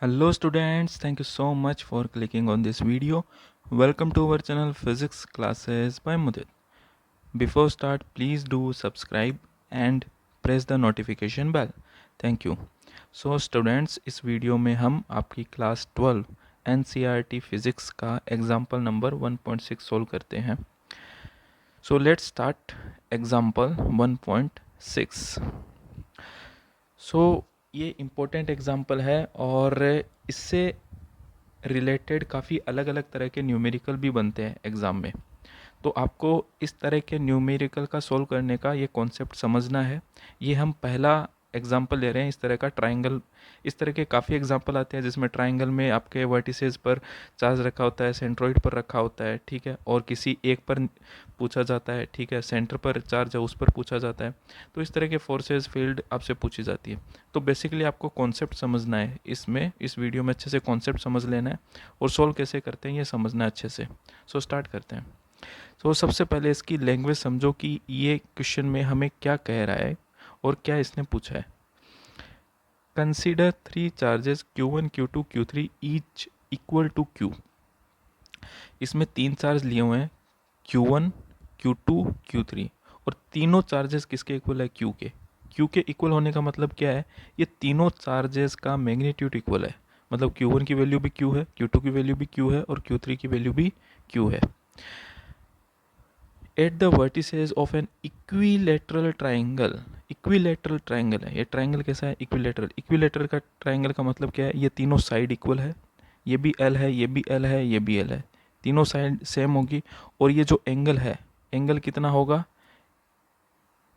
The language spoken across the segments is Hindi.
Hello students, thank you so much for clicking on this video. Welcome to our channel Physics Classes by Mudit. Before start, please do subscribe and press the notification bell. Thank you. So students, इस वीडियो में हम आपकी क्लास 12 NCERT फिजिक्स का एग्जाम्पल नंबर 1.6 सोल्व करते हैं. So let's start example 1.6. So ये इम्पोर्टेंट एग्जाम्पल है और इससे रिलेटेड काफ़ी अलग अलग तरह के न्यूमेरिकल भी बनते हैं एग्ज़ाम में. तो आपको इस तरह के न्यूमेरिकल का सोल्व करने का ये कॉन्सेप्ट समझना है. ये हम पहला एग्जाम्पल ले रहे हैं इस तरह का ट्राइंगल. इस तरह के काफ़ी एग्जाम्पल आते हैं जिसमें ट्राइंगल में आपके वर्टिसेस पर चार्ज रखा होता है, सेंट्रोइड पर रखा होता है, ठीक है, और किसी एक पर पूछा जाता है, ठीक है, सेंटर पर चार्ज है उस पर पूछा जाता है. तो इस तरह के फोर्सेस फील्ड आपसे पूछी जाती है. तो बेसिकली आपको कॉन्सेप्ट समझना है, इसमें इस वीडियो में अच्छे से कॉन्सेप्ट समझ लेना है और सोल्व कैसे करते हैं ये समझना है अच्छे से. सो स्टार्ट करते हैं. तो सबसे पहले इसकी लैंग्वेज समझो कि ये क्वेश्चन में हमें क्या कह रहा है और क्या इसने पूछा है. Consider 3 charges Q1, Q2, Q3 each equal to Q. इसमें 3 चार्ज लिए हुए हैं Q1, Q2, Q3 और तीनों चार्जेस किसके इक्वल है? Q के. Q के इक्वल होने का मतलब क्या है? ये तीनों चार्जेस का मैग्नीट्यूड इक्वल है. मतलब Q1 की वैल्यू भी Q है, Q2 की वैल्यू भी Q है और Q3 की वैल्यू भी Q है. At the vertices of an equilateral triangle. Equilateral triangle है ये. ट्राइंगल कैसा है? इक्विलेटरल. इक्विलेटरल का ट्राइंगल का मतलब क्या है? ये तीनों साइड इक्वल है. ये भी L है, ये भी L है, ये भी L है. तीनों साइड सेम होगी. और ये जो एंगल है, एंगल कितना होगा?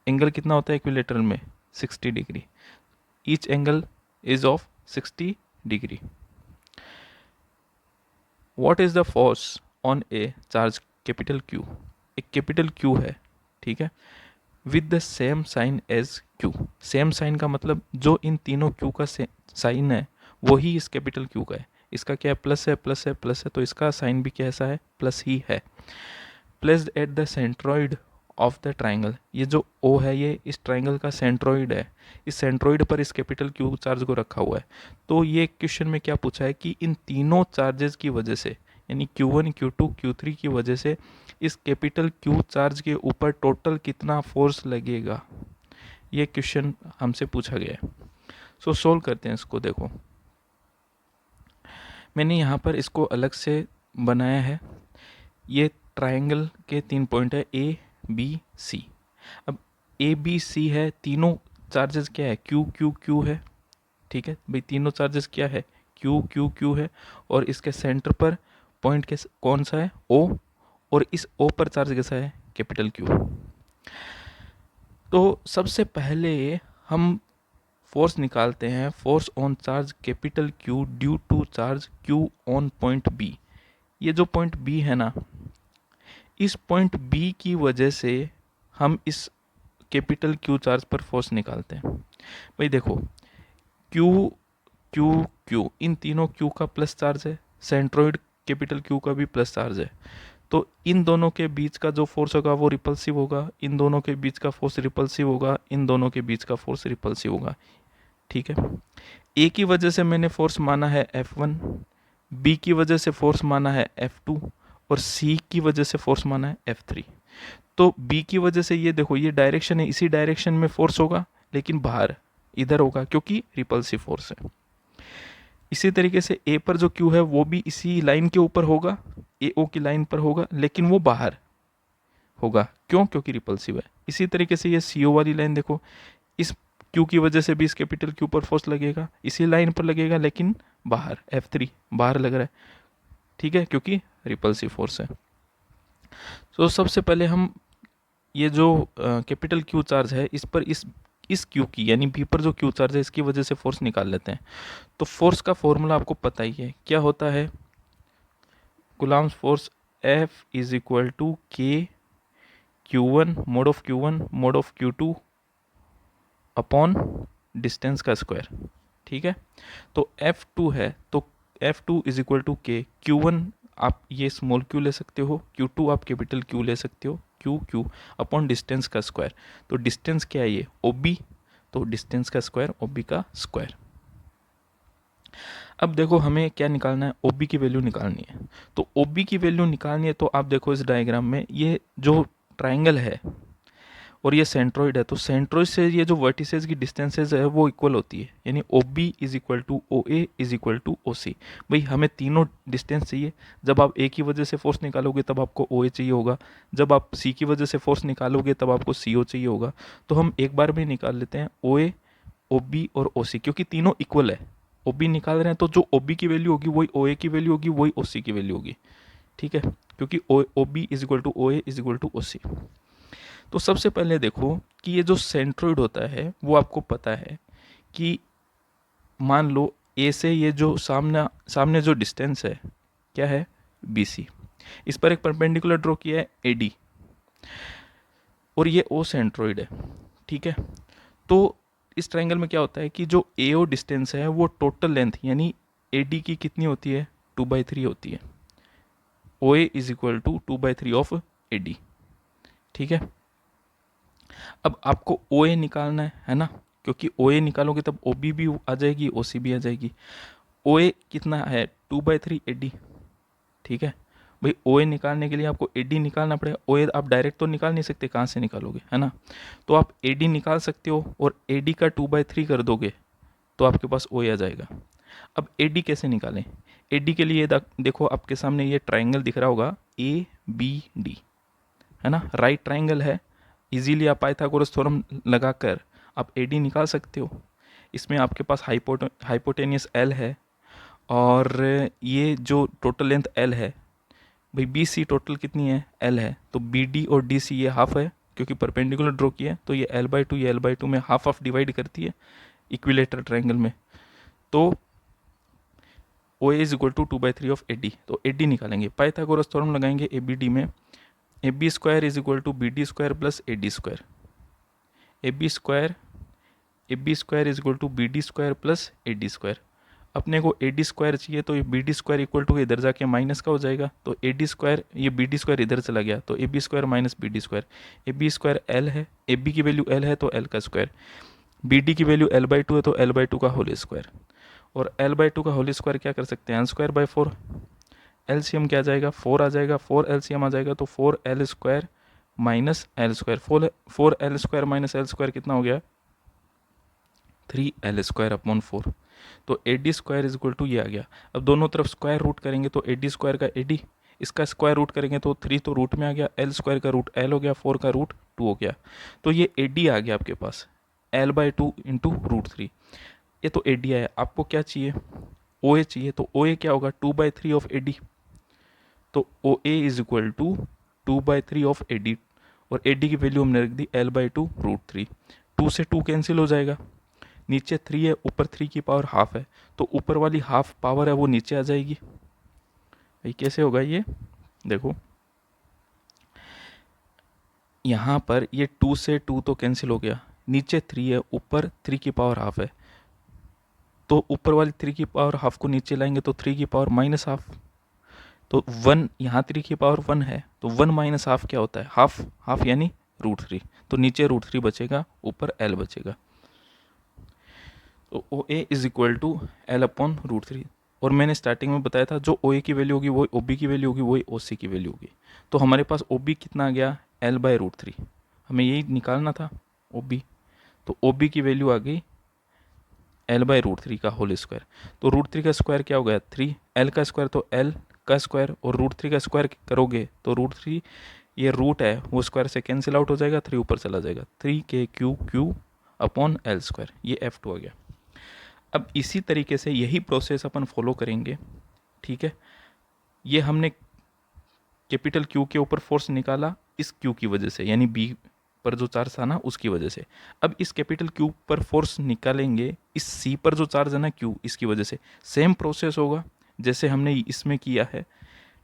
एंगल कितना होता है इक्विलेटरल में? 60 degree. Each angle is of 60 degree. What is the force on a charge capital Q? एक कैपिटल Q है, ठीक है, with the same sign as Q. Same sign का मतलब जो इन तीनों Q का साइन है वही इस कैपिटल Q का है. इसका क्या है? प्लस है, प्लस है, प्लस है, तो इसका साइन भी कैसा है? प्लस ही है. Placed at the centroid of the triangle. ये जो O है ये इस ट्राइंगल का सेंट्रॉइड है. इस सेंट्रॉइड पर इस कैपिटल Q चार्ज को रखा हुआ है. तो ये क्वेश्चन में क्या पूछा है कि इन तीनों चार्जेस की वजह से, यानी Q1, Q2, Q3 की वजह से इस कैपिटल Q चार्ज के ऊपर टोटल कितना फोर्स लगेगा. ये क्वेश्चन हमसे पूछा गया है. सो सोल्व करते हैं इसको. देखो मैंने यहाँ पर इसको अलग से बनाया है. ये ट्राइंगल के 3 पॉइंट है A, B, C. अब A, B, C है. तीनों चार्जेस क्या है? Q, Q, Q है, ठीक है भाई. तीनों चार्जेस क्या है? Q, Q, Q है. और इसके सेंटर पर पॉइंट कौन सा है? O. और इस O पर चार्ज कैसा है? Capital Q. तो सबसे पहले हम फोर्स निकालते हैं. Force on charge capital Q due to charge Q on point B. ये जो पॉइंट B है ना, इस पॉइंट B की वजह से हम इस कैपिटल Q चार्ज पर फोर्स निकालते हैं. भाई देखो Q, Q, Q, इन तीनों Q का प्लस चार्ज है. सेंट्रोइड कैपिटल Q का भी प्लस चार्ज है. तो इन दोनों के बीच का जो फोर्स होगा वो रिपल्सिव होगा. इन दोनों के बीच का फोर्स रिपल्सिव होगा. इन दोनों के बीच का फोर्स रिपल्सिव होगा, ठीक है. A की वजह से मैंने फोर्स माना है F1, B की वजह से फोर्स माना है F2 और C की वजह से फोर्स माना है F3. तो B की वजह से ये देखो ये डायरेक्शन है, इसी डायरेक्शन में फोर्स होगा लेकिन बाहर इधर होगा क्योंकि रिपल्सिव फोर्स है. इसी तरीके से A पर जो Q है वो भी इसी लाइन के ऊपर होगा, AO की लाइन पर होगा, लेकिन वो बाहर होगा. क्यों? क्योंकि रिपल्सिव है. इसी तरीके से ये CO वाली लाइन देखो, इस Q की वजह से भी इस कैपिटल Q पर फोर्स लगेगा, इसी लाइन पर लगेगा लेकिन बाहर, F3 बाहर लग रहा है, ठीक है, क्योंकि रिपल्सिव फोर्स है. तो सबसे पहले हम ये जो कैपिटल Q चार्ज है इस पर इस Q की यानी B पर जो Q चार्ज है इसकी वजह से फोर्स निकाल लेते हैं. तो फोर्स का फॉर्मूला आपको पता ही है क्या होता है. Coulomb's force F is equal to K Q1 mod of Q1 mod of Q2 upon distance का स्क्वायर, ठीक है. तो F2 है तो F2 is equal to K. Q1 आप ये स्मॉल q ले सकते हो, Q2 आप कैपिटल Q ले सकते हो, Q अपॉन डिस्टेंस का स्क्वायर. तो डिस्टेंस क्या है? ये OB. तो डिस्टेंस का स्क्वायर OB का स्क्वायर. अब देखो हमें क्या निकालना है, OB की वैल्यू निकालनी है। तो OB की वैल्यू निकालनी है तो आप देखो इस डायग्राम में ये जो ट्राइंगल है और ये सेंट्रोइड है, तो सेंट्रोइड से ये जो वर्टिसेस की डिस्टेंसेज है वो इक्वल होती है, यानी OB is equal to OA is equal to OC। भाई हमें तीनों डिस्टेंस चाहिए। जब आप A की वजह से फोर्स निकालोगे तब आपको OA चाहिए होगा, जब आप C की वजह से फोर्स निकालोगे तब आपको CO चाहिए होगा। तो हम एक बार में निकाल लेते हैं OA, OB और OC, क्योंकि तीनों इक्वल है। OB निकाल रहे हैं तो जो OB की वैल्यू होगी वही OA की वैल्यू होगी, वही OC की वैल्यू होगी, ठीक है, क्योंकि OB is equal to OA is equal to OC। तो सबसे पहले देखो कि ये जो सेंट्रोइड होता है वो आपको पता है कि मान लो ए से ये जो सामने जो डिस्टेंस है क्या है, BC। इस पर एक परपेंडिकुलर ड्रॉ किया है AD और ये O सेंट्रोइड है, ठीक है। तो इस ट्रायंगल में क्या होता है कि जो AO डिस्टेंस है वो टोटल लेंथ यानी AD की कितनी होती है, 2/3 होती है। OA is equal to 2/3 of AD, ठीक है। अब आपको OA निकालना है ना, क्योंकि OA निकालोगे तब OB भी आ जाएगी, OC भी आ जाएगी। OA कितना है, 2/3 AD, ठीक है। भाई OA निकालने के लिए आपको AD निकालना पड़ेगा। OA आप डायरेक्ट तो निकाल नहीं सकते, कहाँ से निकालोगे, है ना। तो आप AD निकाल सकते हो और AD का 2/3 कर दोगे तो आपके पास OA आ जाएगा। अब AD कैसे निकालें, AD के लिए देखो आपके सामने ये ट्राइंगल दिख रहा होगा ABD, है ना, राइट ट्राइंगल है। इजीली आप पाइथागोरस थ्योरम लगाकर आप AD निकाल सकते हो। इसमें आपके पास हाइपोटेनियस L है और ये जो टोटल लेंथ L है, भाई BC टोटल कितनी है, L है, तो BD और DC ये हाफ है क्योंकि परपेंडिकुलर ड्रॉ किया है, तो ये L/2 ये L/2 में हाफ ऑफ डिवाइड करती है इक्विलेटरल ट्रायंगल में। तो OA is equal to 2/3 of AD, तो AD निकालेंगे, पाइथागोरस थ्योरम लगाएंगे ABD में। AB square is equal to BD square plus AD square. AB square is equal to BD square plus AD square. अपने को AD स्क्वायर चाहिए तो ये BD स्क्वायर इक्वल टू इधर जाके माइनस का हो जाएगा, तो AD स्क्वायर ये BD स्क्वायर इधर चला गया तो AB square minus BD square. AB square L है, AB की वैल्यू L है तो L का स्क्वायर, BD की वैल्यू L/2 है तो L/2 का होल स्क्वायर, और L/2 का होल स्क्वायर क्या कर सकते हैं, n²/4। LCM क्या आ जाएगा, 4 आ जाएगा, 4 LCM आ जाएगा तो 4L square minus L square, 4L square minus L square कितना हो गया, 3L स्क्वायर अपॉन 4। तो AD square is equal to ये आ गया। अब दोनों तरफ स्क्वायर रूट करेंगे तो AD स्क्वायर का AD, इसका स्क्वायर रूट करेंगे तो 3 तो रूट में आ गया, L स्क्वायर का रूट L हो गया, 4 का रूट 2 हो गया, तो ये AD आ गया आपके पास L/2 इंटू √3। ये तो AD आया। आपको क्या चाहिए, OA चाहिए, तो OA क्या होगा, 2/3 ऑफ AD, तो OA is equal to 2/3 of AD, और AD की वैल्यू हमने रख दी L/2 √3। 2 से 2 कैंसिल हो जाएगा, नीचे 3 है, ऊपर 3 की पावर हाफ है, तो ऊपर वाली हाफ पावर है वो नीचे आ जाएगी। भाई कैसे होगा ये, देखो यहाँ पर ये 2 से 2 तो कैंसिल हो गया, नीचे 3 है, ऊपर 3 की पावर हाफ है, तो ऊपर वाली 3 की पावर हाफ को नीचे लाएंगे तो 3 की पावर माइनस हाफ, तो 1 यहाँ 3 की पावर 1 है, तो 1 माइनस हाफ क्या होता है, हाफ, हाफ यानी √3, तो नीचे √3 बचेगा, ऊपर L बचेगा। तो OA is equal to L upon √3, और मैंने स्टार्टिंग में बताया था जो OA की वैल्यू होगी वही OB की वैल्यू होगी, वही OC की वैल्यू होगी। तो हमारे पास OB कितना आ गया, L/√3, हमें यही निकालना था OB, तो OB की वैल्यू आ गई L/√3 का होल स्क्वायर, तो √3 का स्क्वायर क्या हो गया 3, L का स्क्वायर तो L का स्क्वायर, और √3 का स्क्वायर करोगे तो √3 ये रूट है वो स्क्वायर से कैंसिल आउट हो जाएगा, 3 ऊपर चला जाएगा, 3K³ अपॉन L स्क्वायर, ये F2 आ गया। अब इसी तरीके से यही प्रोसेस अपन फॉलो करेंगे, ठीक है। ये हमने कैपिटल Q के ऊपर फोर्स निकाला इस Q की वजह से, यानी B पर जो चार्ज था ना उसकी वजह से। अब इस कैपिटल Q पर फोर्स निकालेंगे इस C पर जो चार्ज है ना Q, इसकी वजह से। सेम प्रोसेस होगा जैसे हमने इसमें किया है,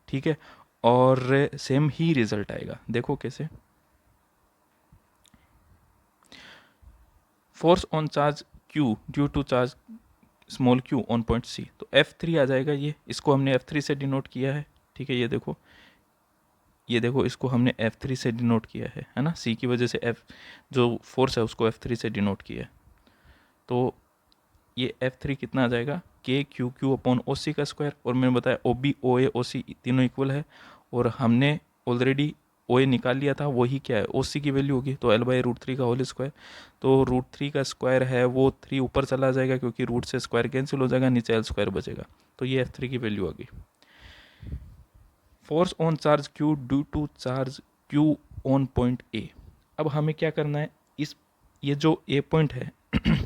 ठीक है, और सेम ही रिजल्ट आएगा। देखो कैसे, force on charge Q due to charge small q on point C, तो F3 आ जाएगा, ये इसको हमने F3 से डिनोट किया है, ठीक है। ये देखो इसको हमने F3 से डिनोट किया है ना, C की वजह से F जो फोर्स है उसको F3 से डिनोट किया है, तो ये F3 कितना आ जाएगा के क्यू क्यू अपॉन ओ सी का स्क्वायर, और मैंने बताया ओ बी ओ ए ओ सी तीनों इक्वल है, और हमने ऑलरेडी ओ ए निकाल लिया था, वही क्या है ओ सी की वैल्यू होगी, तो एल बाई रूट थ्री का होल स्क्वायर। तो रूट थ्री का स्क्वायर है वो थ्री ऊपर चला जाएगा क्योंकि रूट से स्क्वायर कैंसिल हो जाएगा, नीचे एल स्क्वायर बचेगा, तो ये F3 की वैल्यू आ गई। Force on charge Q due to charge Q on point A. अब हमें क्या करना है, इस ये जो ए पॉइंट है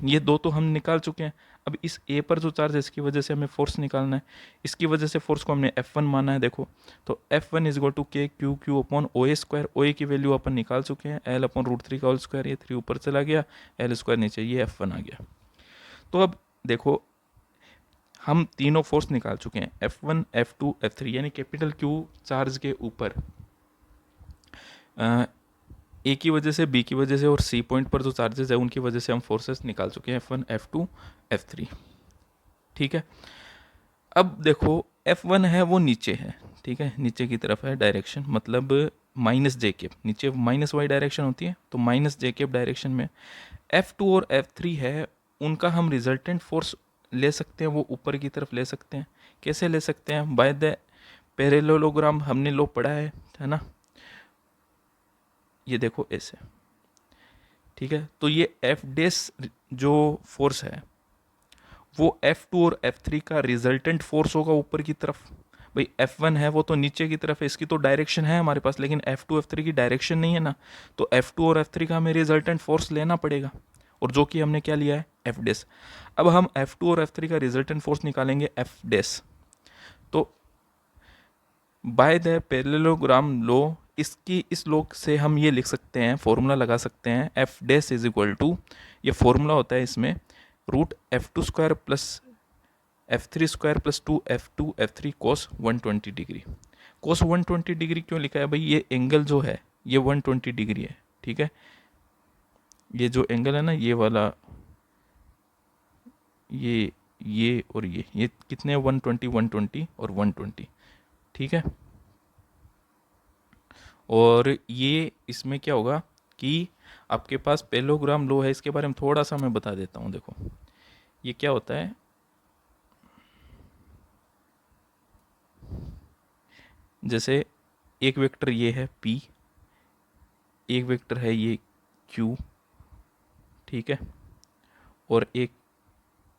ये दो तो हम निकाल चुके हैं, अब इस ए पर जो चार्ज है इसकी वजह से हमें फोर्स निकालना है, इसकी वजह से फोर्स को हमने F1 माना है। देखो तो F1 इज इक्वल टू के क्यू क्यू अपॉन ओ ए स्क्वायर, ओ ए की वैल्यू अपन निकाल चुके हैं, एल अपॉन रूट थ्री का होल स्क्वायर, ये थ्री ऊपर चला गया, एल स्क्वायर नीचे, ये F1 आ गया। तो अब देखो हम तीनों फोर्स निकाल चुके हैं, F1 F2 F3, यानी कैपिटल Q चार्ज के ऊपर ए की वजह से, बी की वजह से और सी पॉइंट पर जो चार्जेस है उनकी वजह से हम फोर्सेस निकाल चुके हैं, F1 F2 F3। ठीक है, अब देखो F1 है वो नीचे है, ठीक है, नीचे की तरफ है डायरेक्शन, मतलब माइनस जे केप, नीचे माइनस वाई डायरेक्शन होती है तो माइनस जे केप डायरेक्शन में। F2 और F3 है, उनका हम रिजल्टेंट फोर्स ले सकते हैं, वो ऊपर की तरफ ले सकते हैं। कैसे ले सकते हैं, बाय द पैरेललोग्राम हमने लो पढ़ा है ना, ये देखो ऐसे, ठीक है। तो ये एफ डेस जो फोर्स है वो F2 और F3 का रिजल्टेंट फोर्स होगा ऊपर की तरफ। भाई F1 है वो तो नीचे की तरफ है, इसकी तो डायरेक्शन है हमारे पास, लेकिन F2 F3 की डायरेक्शन नहीं है ना, तो F2 और F3 का हमें रिजल्टेंट फोर्स लेना पड़ेगा, और जो कि हमने क्या लिया है F डेस। अब हम F2 और F3 का रिजल्टेंट फोर्स निकालेंगे F डेस। तो बाय द पैरेललोग्राम लो, इसकी इस लॉ से हम ये लिख सकते हैं, फॉर्मूला लगा सकते हैं, F डेस इज इक्वल टू, ये फॉर्मूला होता है इसमें, root F2 square plus F3 square plus 2 F3 cos 120 degree. Cos 120 degree क्यों लिखा है भाई, ये एंगल जो है ये 120 डिग्री है, ठीक है, ये जो एंगल है ना ये वाला, ये और ये कितने 120 120 और 120, ठीक है। और ये इसमें क्या होगा कि आपके पास पैरेललोग्राम लो है, इसके बारे में थोड़ा सा मैं बता देता हूँ। देखो ये क्या होता है, जैसे एक वेक्टर ये है P, एक वेक्टर है ये Q, ठीक है, और एक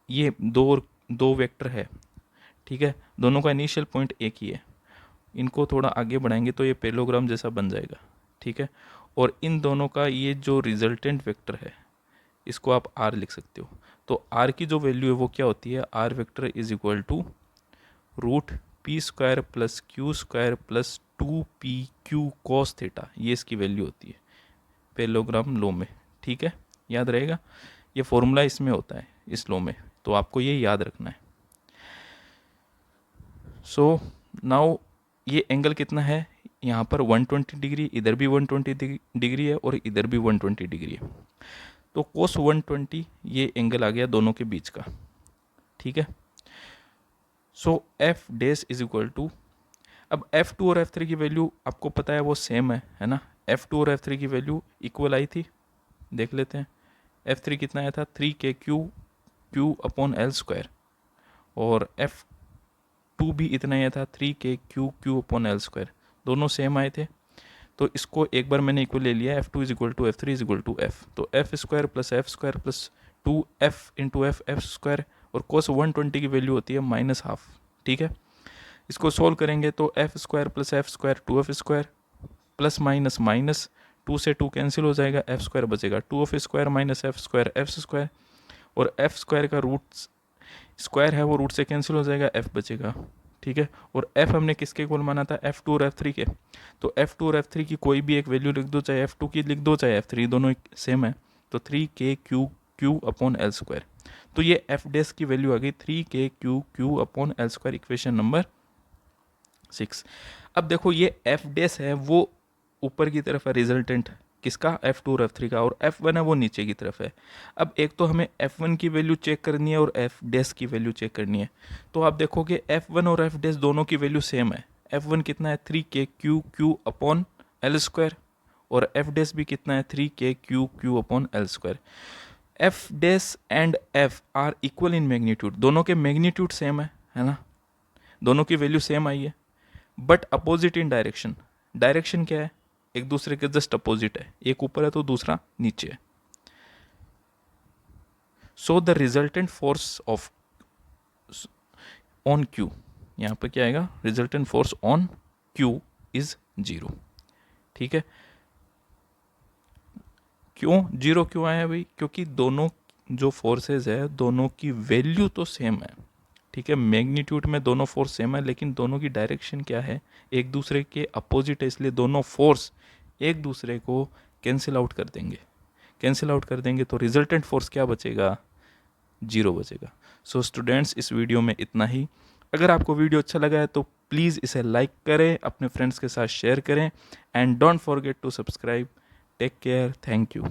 ये दो वेक्टर है, ठीक है, दोनों का इनिशियल पॉइंट एक ही है, इनको थोड़ा आगे बढ़ाएंगे तो ये पैरेललोग्राम जैसा बन जाएगा, ठीक है। और इन दोनों का ये जो रिजल्टेंट वेक्टर है इसको आप R लिख सकते हो। तो R की जो वैल्यू है वो क्या होती है, R vector is equal to root P square plus Q square plus 2PQ cos theta, ये इसकी वैल्यू होती है पैरेललोग्राम लो में, ठीक है, याद रहेगा, ये फॉर्मूला इसमें होता है इस लो में, तो आपको ये याद रखना है। सो नाउ ये एंगल कितना है, यहाँ पर 120 डिग्री, इधर भी 120 डिग्री है और इधर भी 120 डिग्री है, तो कोस 120 ये एंगल आ गया दोनों के बीच का, ठीक है। सो एफ डेस इज इक्वल टू, अब F2 और F3 की वैल्यू आपको पता है वो सेम है ना, F2 और F3 की वैल्यू इक्वल आई थी, देख लेते हैं। F3 कितना आया था 3KQ अपॉन एल स्क्वायर, और F2 भी इतना आया था 3KQ अपॉन एल स्क्वायर, दोनों सेम आए थे, तो इसको एक बार मैंने इक्वल ले लिया, F2 is equal to F3 is equal to F, तो F square plus 2F into F square, और कोस 120 की वैल्यू होती है -12, ठीक है। इसको सोल्व करेंगे तो F square plus F square 2F square plus minus minus 2 से 2 कैंसिल हो जाएगा, F स्क्वायर बचेगा 2F square minus F square F square, और F स्क्वायर का रूट स्क्वायर है वो रूट से कैंसिल हो जाएगा, F बचेगा, ठीक है। और F हमने किसके इक्वल माना था, F2 और F3 के, तो F2 और F3 की कोई भी एक वैल्यू लिख दो, चाहे F2 की लिख दो चाहे F3, दोनों सेम है, तो 3KQ अपॉन एल स्क्वायर, तो ये F डेस की वैल्यू आ गई 3KQ upon L square, equation number 6। अब देखो ये F डेस है वो ऊपर की तरफ है रिजल्टेंट किसका, F2 और F3 का, और F1 है वो नीचे की तरफ है। अब एक तो हमें F1 की वैल्यू चेक करनी है और F डेस की वैल्यू चेक करनी है, तो आप देखोगे F1 और F डेस दोनों की वैल्यू सेम है। F1 कितना है 3KQ अपॉन एल स्क्वायर, और F डेस भी कितना है 3KQ upon L square. F dash and F R equal in magnitude, दोनों के मैग्नीट्यूड सेम है ना, दोनों की वैल्यू सेम आई है, but opposite in direction. Direction क्या है, एक दूसरे के जस्ट अपोजिट है, एक ऊपर है तो दूसरा नीचे है। So the resultant force of on Q, यहाँ पे क्या आएगा, resultant force on Q is 0। ठीक है, क्यों 0 क्यों आया भाई, क्योंकि दोनों जो फोर्सेस है दोनों की वैल्यू तो सेम है। ठीक है, मैग्नीट्यूड में दोनों फोर्स सेम है, लेकिन दोनों की डायरेक्शन क्या है, एक दूसरे के अपोजिट है, इसलिए दोनों फोर्स एक दूसरे को कैंसिल आउट कर देंगे। कैंसिल आउट कर देंगे तो रिजल्टेंट फोर्स क्या बचेगा, 0 बचेगा। सो स्टूडेंट्स, इस वीडियो में इतना ही। अगर आपको वीडियो अच्छा लगा है तो प्लीज़ इसे लाइक करें, अपने फ्रेंड्स के साथ शेयर करें, and don't forget to subscribe. Take care, thank you.